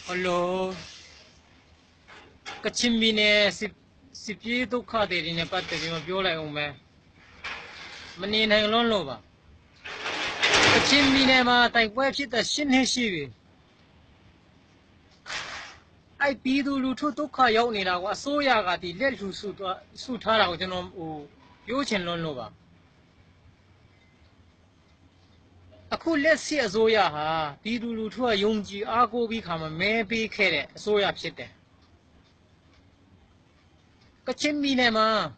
Hello. Kachimine sipi dukha deri ne patte bima bio lai ume. Mani nai lon lo ba. Kachimine ma tai pwe phit ta shin he shi bi. Ai pi du lu thu dukha yauk nida kwa aso ya ga di let lu su tha da ko chono pyo chin lon lo ba. Aku let si aso ya ha pi du lu thu a yong ji a ko bi kha ma me pi khe de aso ya phit de. Kachimine ma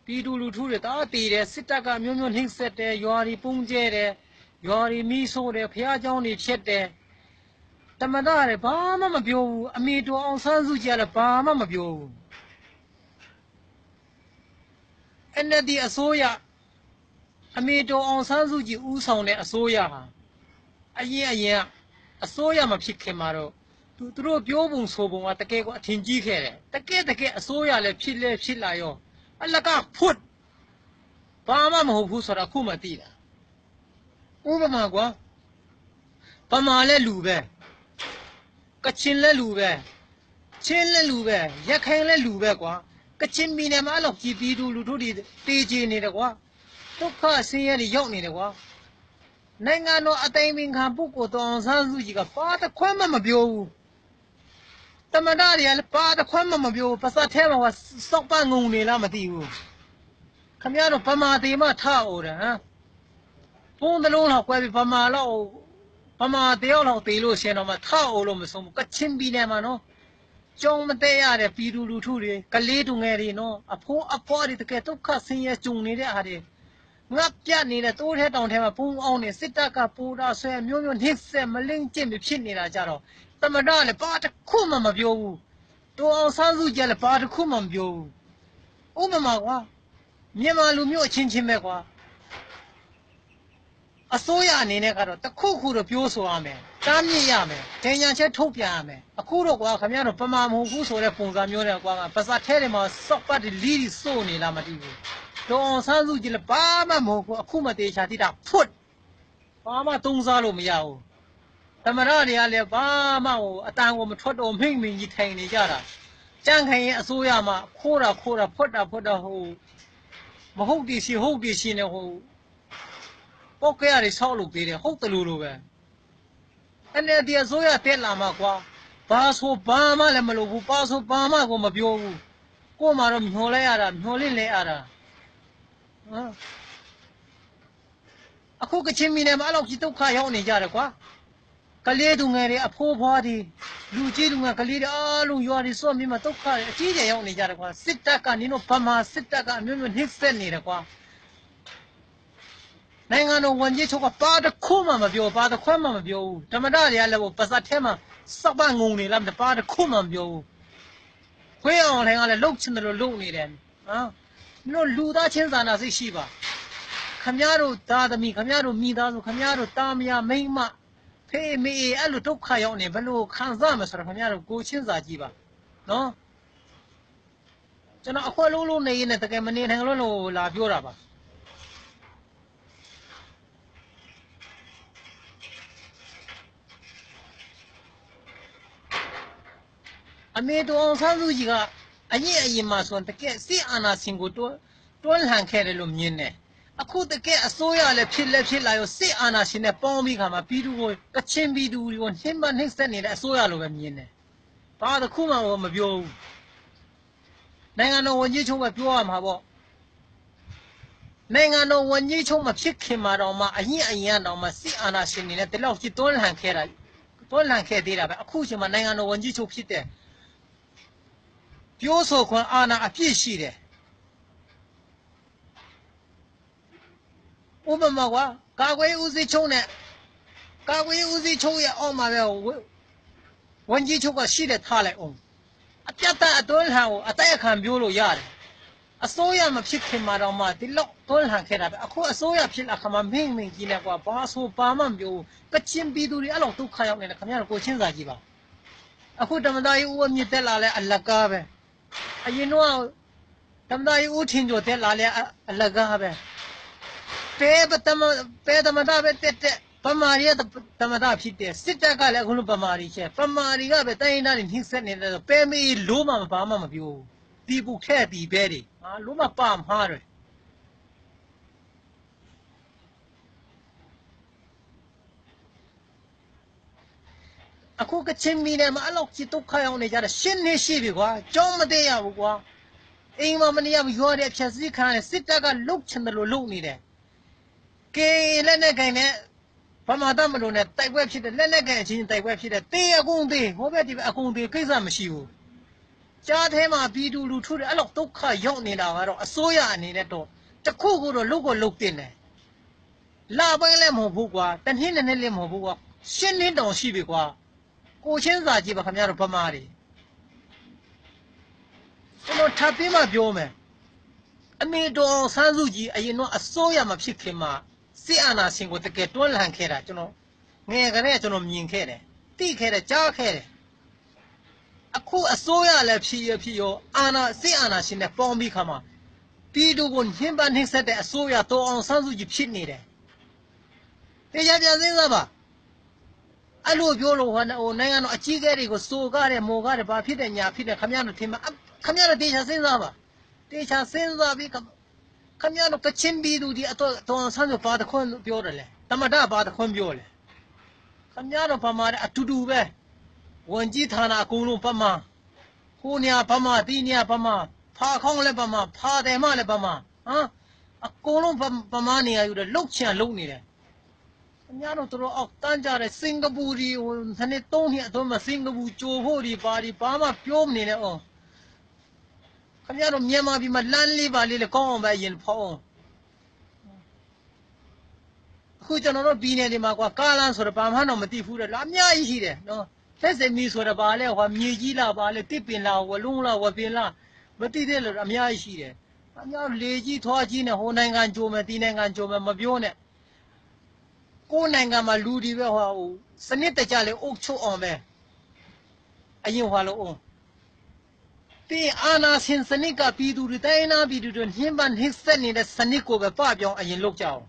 pi du lu thu de ta ti de sit ta ka myo myo hing set de ywa ri pung je de ywa ri mi so de phya chaung ni phit de Tamada re ba ma pyo bu ame to aung san su ji le ba ma pyo bu NLD အစိုးရအမေတော်အောင်ဆန်းစုကြည်ဦးဆောင်တဲ့အစိုးရဟာအရင်အစိုးရမဖြစ်ခင်မှာတော့သူတို့ပြောပုံဆိုပုံကတကယ်ကိုအထင်ကြီးခဲ့တယ်တကယ်အစိုးရလည်းဖြစ်လာရောအလကဖွတ်ဘာမှမဟုတ်ဘူးဆိုတာအခုမှသိတာဥပမာကွာဗမာလည်းလူပဲကချင်လည်းလူပဲချင်းလည်းလူပဲရခိုင်လည်းလူပဲကွာကချင်ပြည်နယ်မှာအဲ့လိုပြည်သူလူထုတွေတေးချနေတယ်ကွာဒုက္ခဆင်းရဲတွေရောက်နေတယ်ကွာနိုင်ငံတော်အတိုင်ပင်ခံပုဂ္ဂိုလ်တော်အောင်ဆန်းစုကြည်ကပါတခွန်းမှမပြောဘူးတမန်တော်တွေကလည်းပါတခွန်းမှမပြောဘူးပါစတ်ထဲမှာစောက်ပငုံနေလားမသိဘူးခင်ဗျားတို့ဗမာတေမထအော်တယ်ဟမ်ပုံတလုံးလောက်ကွဲပြီးဗမာတယောက်လောက်တေလို့ရှင်တော့မှထအော်လို့မဆုံးဘူးကချင်ပြည်နယ်မှာနော်ကြောင်မတဲရတဲ့ပြည်သူလူထုတွေကလေးတူငယ်တွေနော်အဖိုးအဖွားတွေတကယ်ဒုက္ခဆင်းရဲကြုံနေတဲ့အားတွေငါပြတ်နေတဲ့တိုးထဲတောင်ထဲမှာပုံအောင်နေစစ်တပ်ကပူတာဆွဲမျိုးနှိမ့်ဆက်မလင်းကျင့်ဖြစ်နေတာကြတော့တမတော်လည်းပါတခုမှမပြောဘူးတော်အောင်ဆန်းစုကြလည်းပါတခုမှမပြောဘူးဥပမာကွာမြန်မာလူမျိုးအချင်းချင်းပဲကွာအစိုးရအနေနဲ့ကတော့တခုတော့ပြောဆိုရမယ်တားမြစ်ရမယ်တင်ညာချက်ထုတ်ပြန်ရမယ်အခုတော့ကွာခင်ဗျားတို့ပမာမဟုတ်ဘူးဆိုတဲ့ပုံစံမျိုးနဲ့ကွာပါစတ်ထဲမှာစော့ပတ်လီစိုးနေလားမသိဘူးတော်အောင်ဆန်းစုကြည်လည်းဘာမှမဟုတ်ဘူးအခုမှတေချာတိတာဖွတ်ဘာမှသုံးစားလို့မရဘူးသမရတွေကလည်းဘာမှအတန်ကိုမထွက်တော့မိမ့်ကြီးထိုင်နေကြတာကြံ့ခိုင်ရင်အစိုးရမှာခိုးတာဖွတ်တာမဟုတ်တည်ရှိနေပေါက်ကရတွေဆောက်လုပ်ပေးတယ်ဟုတ်တယ်လို့ပဲNLD အစိုးရတက်လာမှာကွာဘာဆိုဘာမှလည်းမလုပ်ဘူးဘာဆိုဘာမှကိုမပြောဘူးကို့မှာတော့မျောလဲရတာမျောလင့်လဲရတာအခုကချင်းမီနယ်မှာအဲ့လိုကြီးဒုက္ခရောက်နေကြတယ်ကွာကလေးသူငယ်တွေအဖိုးဖွားတွေလူကြီးသူငယ်ကလေးတွေအားလုံးရွာတွေစော့မြင်မှာဒုက္ခအကြီးကြီးရောက်နေကြတယ်ကွာစစ်တပ်ကနင်တို့ဗမာစစ်တပ်ကအမျိုးမျိုးနှိမ့်ဆက်နေတယ်ကွာနိုင်ငံတော်ဝန်ကြီးချုပ်ကပါတခုမှမပြောပါတခွန်းမှမပြောဘူးဓမ္မဒတွေကလည်းပါစတ်ထဲမှာစောက်ပငုံနေလားပါတခုမှမပြောဘူးခွေးအောင်လည်းကလည်းလှုပ်ချင်တယ်လို့လှုပ်နေတယ်တို့လူသားချင်းစာနာစိတ်ရှိပါခမရတို့သားသမီးခမရတို့မိသားစုခမရတို့တာမယာမိန်းမဖေးမေအဲ့လိုဒုက္ခရောက်နေဘယ်လိုခံစားမလဲဆိုတော့ခမရတို့ကိုချင်းစာကြည့်ပါနော်ကျွန်တော်အခွက်လုံးနေရင်တကယ်မနေနိုင်လို့လာပြောတာပါအမေတော်အောင်ဆန်းစုကြည်ကအရင်မှဆိုတကယ်စစ်အာဏာရှင်ကိုတွန်းလှန်ခဲ့တယ်လို့မြင်တယ်အခုတကယ်အစိုးရလည်းဖြစ်လာရောစစ်အာဏာရှင်နဲ့ပေါင်းပြီးခါမှာပြည်သူကိုကချင်ပြည်သူကိုနှိမ့်ဆက်နေတဲ့အစိုးရလိုပဲမြင်တယ်ဘာတစ်ခုမှမပြောဘူးနိုင်ငံတော်ဝန်ကြီးချုပ်ကပြောရမှာပေါ့နိုင်ငံတော်ဝန်ကြီးချုပ်မဖြစ်ခင်မှာတော့မှအရင်တော့မှစစ်အာဏာရှင်တွေနဲ့တလောက်ကြီးတွန်းလှန်ခဲ့သေးတာပဲအခုချိန်မှာနိုင်ငံတော်ဝန်ကြီးချုပ်ဖြစ်တဲ့ပြောဆိုခွင့်အာဏာအပြည့်ရှိတယ်ဥပမာကွာကာကွယ်ဦးစီးချုပ်ရဲ့အောက်မှာပဲဝန်ကြီးချုပ်ကရှိတဲ့ထားလိုက်အောင်အပြတ်အတွန်းလှန်ကိုအတိုက်အခံပြောလို့ရတယ်အစိုးရမဖြစ်ခင်မှာတော့မှဒီလောက်တွန်းလှန်ခဲ့တာပဲအခုအစိုးရဖြစ်လာခါမှာမင်းကြီးနဲ့ကွာဘာဆိုဘာမှမပြောကချင်ပြည်သူတွေအဲ့လိုဒုက္ခရောက်နေတယ်ခင်ဗျားတို့ကိုချင်းစာကြည့်ပါအခုတမန်တော်ကြီးဦးအမြင့်တက်လာလဲအလကားပဲအရင်တော့တမန်တော်ကြီးဦးထင်ကျော်တက်လာလဲအလကားပဲပဲတမန်တော်ပဲတက် ပမာရီကတမတာဖြစ်တယ်စစ်တပ်ကလည်းအခုလိုပမာရီချက်ပမာရီကပဲတိုင်းရင်းသားတွေနှိမ့်ဆက်နေတယ်ဆိုပဲမေးလို့မှဘာမှမပြောဘူးတီပုထဲ့တီပဲတွေလို့မှပါမှားတယ်အခုကချင်းမီနဲ့မှာအဲ့လောက်ကြီးဒုက္ခရောက်နေကြတယ်ရှင်းနေရှိပြီကွာကြောင်းမတည့်ရဘူးကွာအိမ်မမနေရဘူးရောတဲ့အဖြတ်စည်းခံရစစ်တပ်ကလုတ်ချင်တယ်လို့လုတ်နေတယ်ကဲလက်နဲ့ခိုင်နဲ့ဗမာတမလို့နဲ့တိုက်ပွဲဖြစ်တယ်လက်နဲ့ကန်အချင်းတိုက်ပွဲဖြစ်တယ်တေးအကုန်သေးဟောဘက်ဒီအကုန်သေးကိစ္စမရှိဘူးကြားထဲမှာပြည်သူလူထုတွေအဲ့လောက်ဒုက္ခရောက်နေတာကတော့အစိုးရအနေနဲ့တော့တခုခုတော့လုတ်တင်တယ်လာပိုင်းလည်းမဟုတ်ဘူးကွာတနည်းနဲ့လည်းမဟုတ်ဘူးကွာရှင်းနေတောင်ရှိပြီကွာကိုချင်းစာကြည့်ပါခင်ဗျားတို့ဗမာတွေကျွန်တော်ထပ်ပြီးမှပြောမယ်အမေတော်ဆန်းစုကြည်အရင်တော့အစိုးရမဖြစ်ခင်မှာစစ်အာဏာရှင်ကိုတကယ်တွန်းလှန်ခဲ့တာကျွန်တော်ငယ်ကလေးကျွန်တော်မြင်ခဲ့တယ်သိခဲ့တယ်ကြားခဲ့တယ်အခုအစိုးရလည်းဖြစ်ရောစစ်အာဏာရှင်နဲ့ပေါင်းပြီးခါမှာပြည်သူကိုညှဉ်းပန်းနှိပ်စက်တဲ့အစိုးရတော်အောင်ဆန်းစုကြည်ဖြစ်နေတယ်တရားပြန်စဉ်းစားပါအဲ့လိုပြောလို့ဟိုနိုင်ငံတော်အကြီးအကဲတွေကိုစိုးကားတယ်မော်ကားတယ်ဘာဖြစ်တယ်ညာဖြစ်တယ်ခမရတို့ထင်မှာခမရတို့တရားစဉ်းစားပါတရားစဉ်းစားပြီးခမရတို့ကချင်းပြည်သူဒီအတော်ဆန်းစုဘာတခွန်းပြောတယ်လေတမတာဘာတခွန်းပြောလေခမရတို့ဗမာတဲ့အတူတူပဲဝန်ကြီးဌာနအကုန်လုံးဗမာဟိုနေရာဗမာဒီနေရာဗမာဖာခေါင်းလည်းဗမာဖာတယ်မလည်းဗမာအကုန်လုံးဗမာနေရာယူတယ်လုတ်ချင်လုတ်နေတယ်ခင်ဗျားတို့တို့အောက်တန်းကြတဲ့စင်ကာပူဒီဟိုနှစ်နှစ်သုံးနှစ်အတွင်းမှာစင်ကာပူကြိုဖို့ဒီဘာမှပြောမနေနဲ့အောင်ခင်ဗျားတို့မြန်မာပြည်မှာလမ်းလေးပါလေးလည်းကောင်းအောင်ပဲရင်ဖောင်းအခုကျွန်တော်တို့ပြည်နယ်ဒီမှာကွာကားလမ်းဆိုတော့ဘာမှတော့မသိဘူးတဲ့လားအများကြီးရှိတယ်နော်လက်စမီဆိုတော့ဘာလဲဟိုမြေကြီးလားဘာလဲတစ်ပင်လားဝလုံးလားဝပင်လားမသိတဲ့လို့အများကြီးရှိတယ်အများလေကြီးထွားကြီးနဲ့ဟိုနိုင်ငံကြိုမယ်ဒီနိုင်ငံကြိုမယ်မပြောနဲ့ကိုယ်နိုင်ငံမှာလူဒီပဲဟိုစနစ်တကျလေးအုပ်ချုပ်အောင်ပဲအရင်ဟွာလို့အောင်ပြီးအာနာစင်စနစ်ကပြည်သူတွေတိုင်းနာပြည်သူတွေညှဉ်းပန်းနှိပ်စက်နေတဲ့စနစ်ကိုပဲပပြောင်းအရင်လုပ်ကြအောင်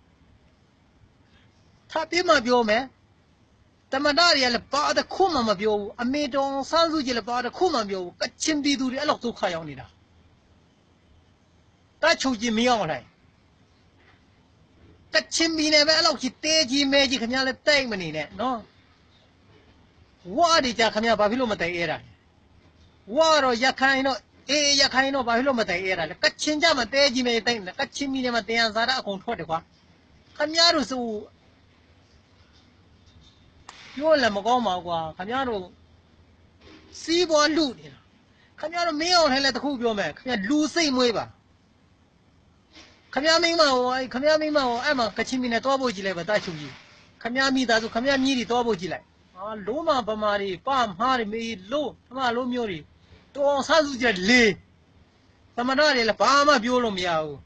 ထပ်ပြီးမှပြောမယ်တမတာတွေကလည်းဘာတစ်ခုမှမပြောဘူးအမေတော်ဆန်းစုကြည်လည်းဘာတစ်ခုမှမပြောဘူးကချင်ပြည်သူတွေအဲ့လောက်ဒုက္ခရောက်နေတာတချုပ်ကြီးမရောက်နိုင်ကချင်ပြည်နယ်ပဲအဲ့လောက်ကြီးတဲကြီးမဲကြီးခင်ဗျားလည်းတိုက်မနေနဲ့နော်ဝါဒီကြခင်ဗျားဘာဖြစ်လို့မတိုက်ရဲတာဝါတော့ရခိုင်တော့ရခိုင်တော့ဘာဖြစ်လို့မတိုက်ရဲတာလဲကချင်ကြမှာတဲကြီးမဲတိုက်နေကချင်ပြည်နယ်မှာတရားစားတာအကုန်ထွက်တယ်ကွာခင်ဗျားတို့ဆိုပြောလည်းမကောင်းပါဘူးကွာခင်ဗျားတို့စီးပွားလူနေတာခင်ဗျားတို့မင်းအောင်ထိုင်လည်းတခုပြောမယ်ခင်ဗျားလူစိတ်မွေးပါခင်ဗျားမိမဟိုခင်ဗျားမိမဟိုအဲ့မှာကချင်ပြည်နယ်တောဖို့ကြည့်လိုက်ပါတချုပ်ကြီးခင်ဗျားမိသားစုခင်ဗျားမြည်တွေတောဖို့ကြည့်လိုက်လုံးမဗမာတွေပမားတွေမေးလို့ဗမာလုံးမျိုးတွေတော်ဆန်းစုကြည်လေသမဏတွေလည်းဘာမှပြောလို့မရဘူး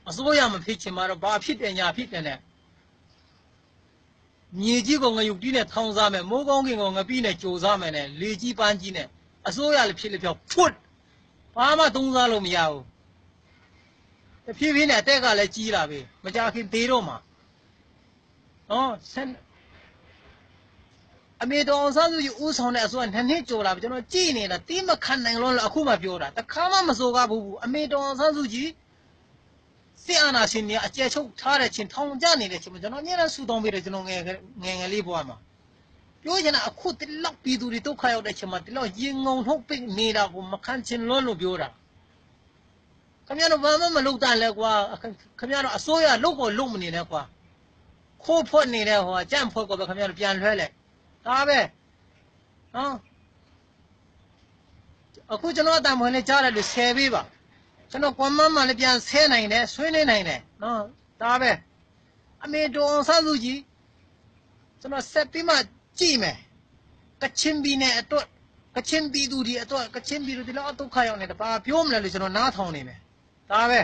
အစိုးရမဖြစ်ချင်မှာတော့ဘာဖြစ်တယ်ညာဖြစ်တယ်နဲ့မြေကြီးကငရုတ်တီးနဲ့ထောင်းစားမယ်မိုးကောင်းကင်ကငပိနဲ့ကြိုစားမယ်နဲ့လေကြီးပန်းကြီးနဲ့အစိုးရလည်းဖြစ်လည်းပြောဖွတ်ဘာမှသုံးစားလို့မရဘူးတဖြည်းဖြည်းနဲ့အတက်ကလည်းကြီးလာပြီမကြခင်သေးတော့မှာနော်အမေတော်ဆန်းစုကြည်ဦးဆောင်တဲ့အစိုးရနှစ်နှစ်ကျော်လာပြီကျွန်တော်ကြည်နေတာတီးမခံနိုင်လို့အခုမှပြောတာတခါမှမစိုးကားဘူးအမေတော်ဆန်းစုကြည်စစ်အာဏာရှင်တွေအကျယ်ချုပ်ထားတဲ့ချင်းထောင်ကျနေတဲ့ချင်းကျွန်တော်အများနဲ့ဆူတောင်းပေးတယ်ကျွန်တော်ငယ်လေးဘွားမှာပြောချင်တာအခုတလောက်ပြည်သူတွေဒုက္ခရောက်တဲ့ချင်းမှာတလောက်ရင်ငုံထုတ်ပိတ်နေတာကိုမခံချင်လို့ပြောတာခင်ဗျားတို့ဘာမှမလုပ်တတ်လဲကွာခင်ဗျားတို့အစိုးရလုပ်ကိုလုပ်မနေနဲ့ကွာခိုးဖွက်နေတဲ့ဟိုကြန့်ဖွက်ကိုပဲခင်ဗျားတို့ပြန်လွှဲလိုက်ဒါပဲနော်အခုကျွန်တော်အတန်မွေးလေးကြားတယ်လို့ဆယ်ပေးပါကျွန်တော်ကွန်မန်းမှလည်းပြန်ဆဲနိုင်တယ်ဆွေးနေနိုင်တယ်နော်ဒါပဲအမေတော်ဆန်းစုကြည်ကျွန်တော်ဆက်ပြီးမှကြည့်မယ်ကချင်ပြည်နယ်အတွက်ကချင်ပြည်သူတွေအတွက်ကချင်ပြည်သူတွေလည်းအတုခရောက်နေတယ်ဘာပြောမလဲလို့ကျွန်တော်နားထောင်နေမယ်ဒါပဲ